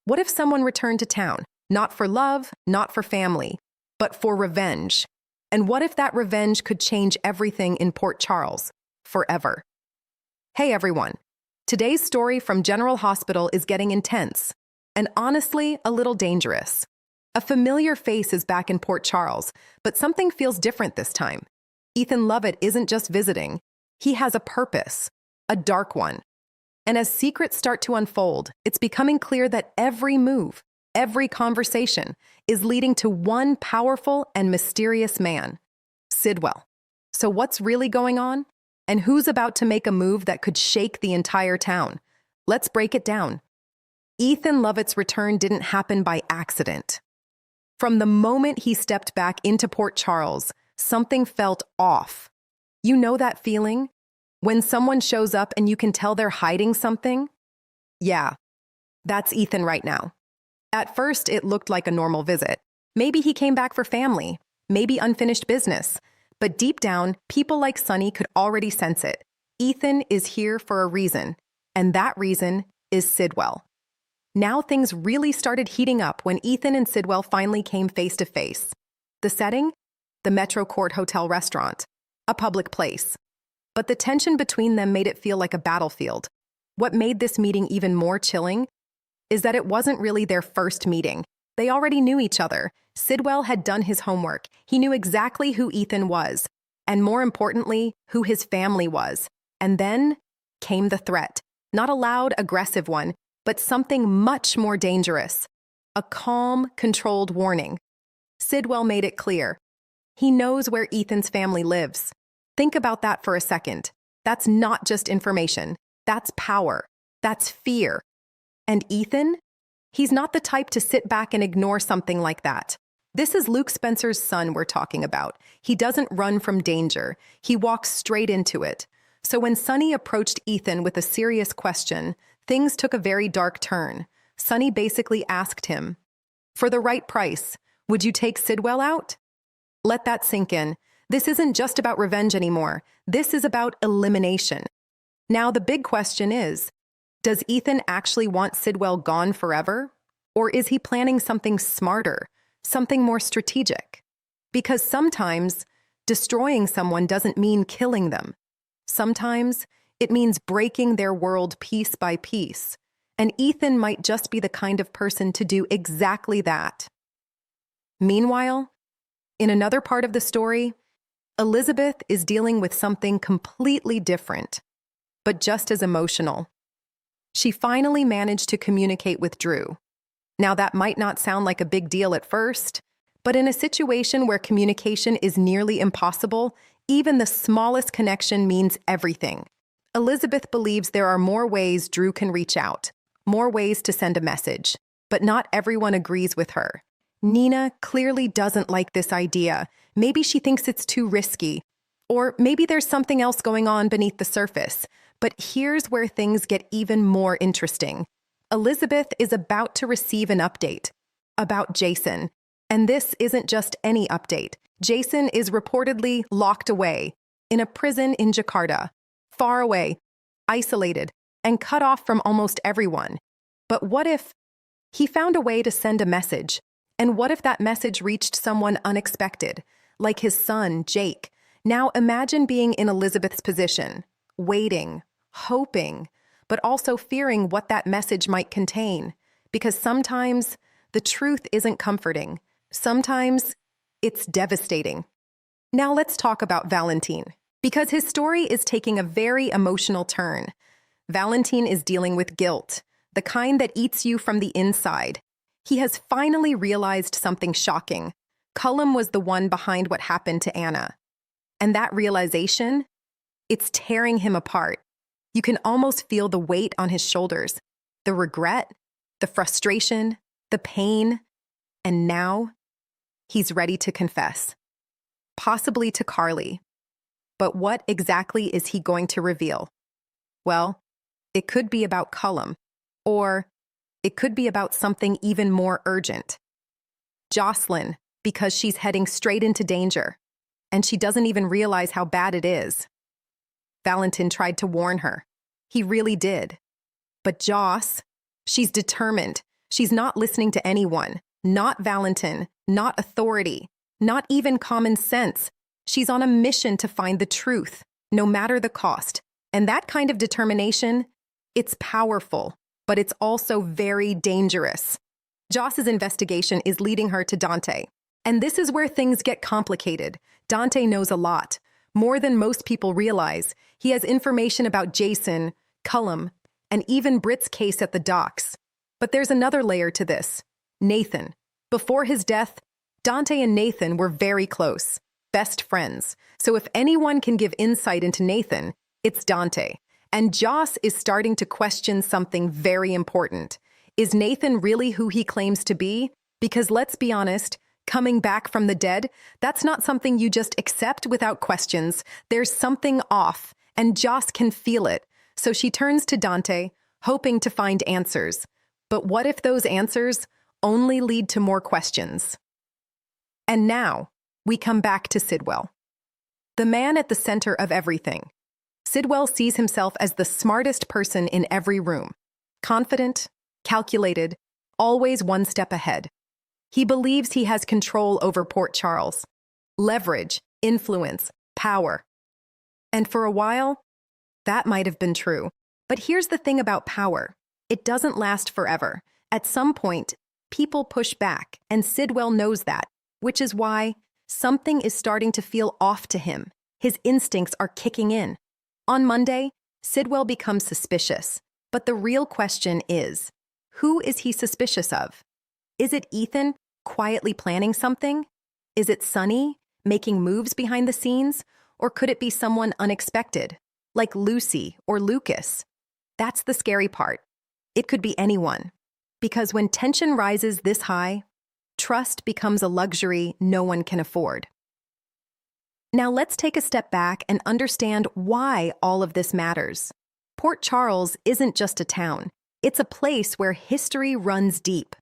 What if someone returned to town, not for love, not for family, but for revenge? And what if that revenge could change everything in Port Charles forever? Hey everyone, today's story from General Hospital is getting intense and honestly a little dangerous. A familiar face is back in Port Charles, but something feels different this time. Ethan Lovett isn't just visiting, he has a purpose, a dark one. And as secrets start to unfold, it's becoming clear that every move, every conversation is leading to one powerful and mysterious man, Sidwell. So what's really going on? And who's about to make a move that could shake the entire town? Let's break it down. Ethan Lovett's return didn't happen by accident. From the moment he stepped back into Port Charles, something felt off. You know that feeling? When someone shows up and you can tell they're hiding something? Yeah, that's Ethan right now. At first, it looked like a normal visit. Maybe he came back for family, maybe unfinished business. But deep down, people like Sonny could already sense it. Ethan is here for a reason, and that reason is Sidwell. Now things really started heating up when Ethan and Sidwell finally came face to face. The setting? The Metro Court Hotel restaurant. A public place. But the tension between them made it feel like a battlefield. What made this meeting even more chilling is that it wasn't really their first meeting. They already knew each other. Sidwell had done his homework. He knew exactly who Ethan was, and more importantly, who his family was. And then came the threat. Not a loud, aggressive one, but something much more dangerous. A calm, controlled warning. Sidwell made it clear. He knows where Ethan's family lives. Think about that for a second. That's not just information. That's power. That's fear. And Ethan? He's not the type to sit back and ignore something like that. This is Luke Spencer's son we're talking about. He doesn't run from danger. He walks straight into it. So when Sonny approached Ethan with a serious question, things took a very dark turn. Sonny basically asked him, "For the right price, would you take Sidwell out?" Let that sink in. This isn't just about revenge anymore. This is about elimination. Now the big question is, does Ethan actually want Sidwell gone forever? Or is he planning something smarter, something more strategic? Because sometimes destroying someone doesn't mean killing them. Sometimes it means breaking their world piece by piece. And Ethan might just be the kind of person to do exactly that. Meanwhile, in another part of the story, Elizabeth is dealing with something completely different, but just as emotional. She finally managed to communicate with Drew. Now, that might not sound like a big deal at first, but in a situation where communication is nearly impossible, even the smallest connection means everything. Elizabeth believes there are more ways Drew can reach out, more ways to send a message, but not everyone agrees with her. Nina clearly doesn't like this idea. Maybe she thinks it's too risky, or maybe there's something else going on beneath the surface. But here's where things get even more interesting. Elizabeth is about to receive an update about Jason. And this isn't just any update. Jason is reportedly locked away in a prison in Jakarta, far away, isolated, and cut off from almost everyone. But what if he found a way to send a message? And what if that message reached someone unexpected, like his son, Jake? Now imagine being in Elizabeth's position, waiting, hoping, but also fearing what that message might contain. Because sometimes the truth isn't comforting. Sometimes it's devastating. Now let's talk about Valentin, because his story is taking a very emotional turn. Valentin is dealing with guilt, the kind that eats you from the inside. He has finally realized something shocking. Cullum was the one behind what happened to Anna. And that realization, it's tearing him apart. You can almost feel the weight on his shoulders, the regret, the frustration, the pain. And now, he's ready to confess. Possibly to Carly. But what exactly is he going to reveal? Well, it could be about Cullum, or it could be about something even more urgent. Jocelyn, because she's heading straight into danger, and she doesn't even realize how bad it is. Valentin tried to warn her. He really did. But Joss, she's determined. She's not listening to anyone, not Valentin, not authority, not even common sense. She's on a mission to find the truth, no matter the cost. And that kind of determination, it's powerful, but it's also very dangerous. Joss's investigation is leading her to Dante. And this is where things get complicated. Dante knows a lot, more than most people realize. He has information about Jason, Cullum, and even Britt's case at the docks. But there's another layer to this. Nathan. Before his death, Dante and Nathan were very close, best friends. So if anyone can give insight into Nathan, it's Dante. And Joss is starting to question something very important. Is Nathan really who he claims to be? Because let's be honest, coming back from the dead, that's not something you just accept without questions. There's something off, and Joss can feel it. So she turns to Dante, hoping to find answers. But what if those answers only lead to more questions? And now, we come back to Sidwell. The man at the center of everything. Sidwell sees himself as the smartest person in every room. Confident, calculated, always one step ahead. He believes he has control over Port Charles. Leverage, influence, power. And for a while, that might have been true. But here's the thing about power. It doesn't last forever. At some point, people push back, and Sidwell knows that, which is why something is starting to feel off to him. His instincts are kicking in. On Monday, Sidwell becomes suspicious. But the real question is, who is he suspicious of? Is it Ethan quietly planning something? Is it Sonny making moves behind the scenes? Or could it be someone unexpected, like Lucy or Lucas? That's the scary part. It could be anyone. Because when tension rises this high, trust becomes a luxury no one can afford. Now let's take a step back and understand why all of this matters. Port Charles isn't just a town. It's a place where history runs deep.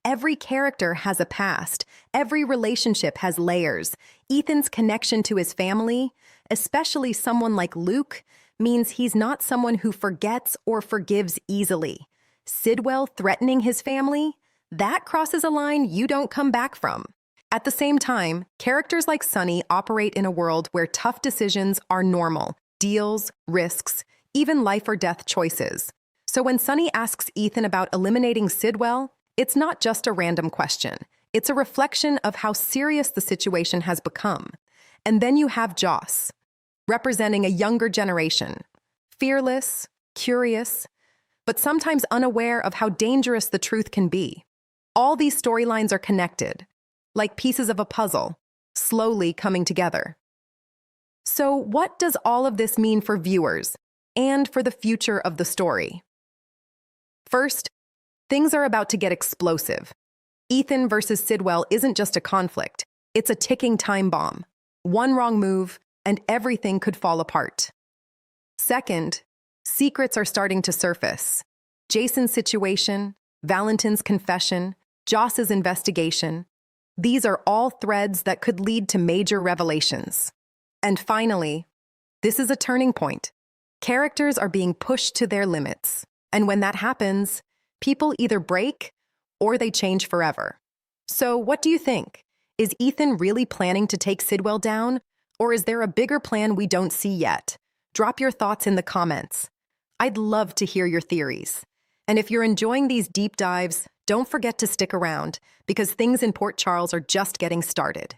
Every character has a past. Every relationship has layers. Ethan's connection to his family, especially someone like Luke, means he's not someone who forgets or forgives easily. Sidwell threatening his family, that crosses a line you don't come back from. At the same time, characters like Sonny operate in a world where tough decisions are normal. Deals, risks, even life or death choices. So when Sonny asks Ethan about eliminating Sidwell, it's not just a random question. It's a reflection of how serious the situation has become. And then you have Joss, representing a younger generation. Fearless, curious, but sometimes unaware of how dangerous the truth can be. All these storylines are connected, like pieces of a puzzle, slowly coming together. So what does all of this mean for viewers and for the future of the story? First, things are about to get explosive. Ethan versus Sidwell isn't just a conflict, it's a ticking time bomb. One wrong move, and everything could fall apart. Second, secrets are starting to surface. Jason's situation, Valentin's confession, Joss's investigation. These are all threads that could lead to major revelations. And finally, this is a turning point. Characters are being pushed to their limits. And when that happens, people either break or they change forever. So what do you think? Is Ethan really planning to take Sidwell down? Or is there a bigger plan we don't see yet? Drop your thoughts in the comments. I'd love to hear your theories. And if you're enjoying these deep dives, don't forget to stick around because things in Port Charles are just getting started.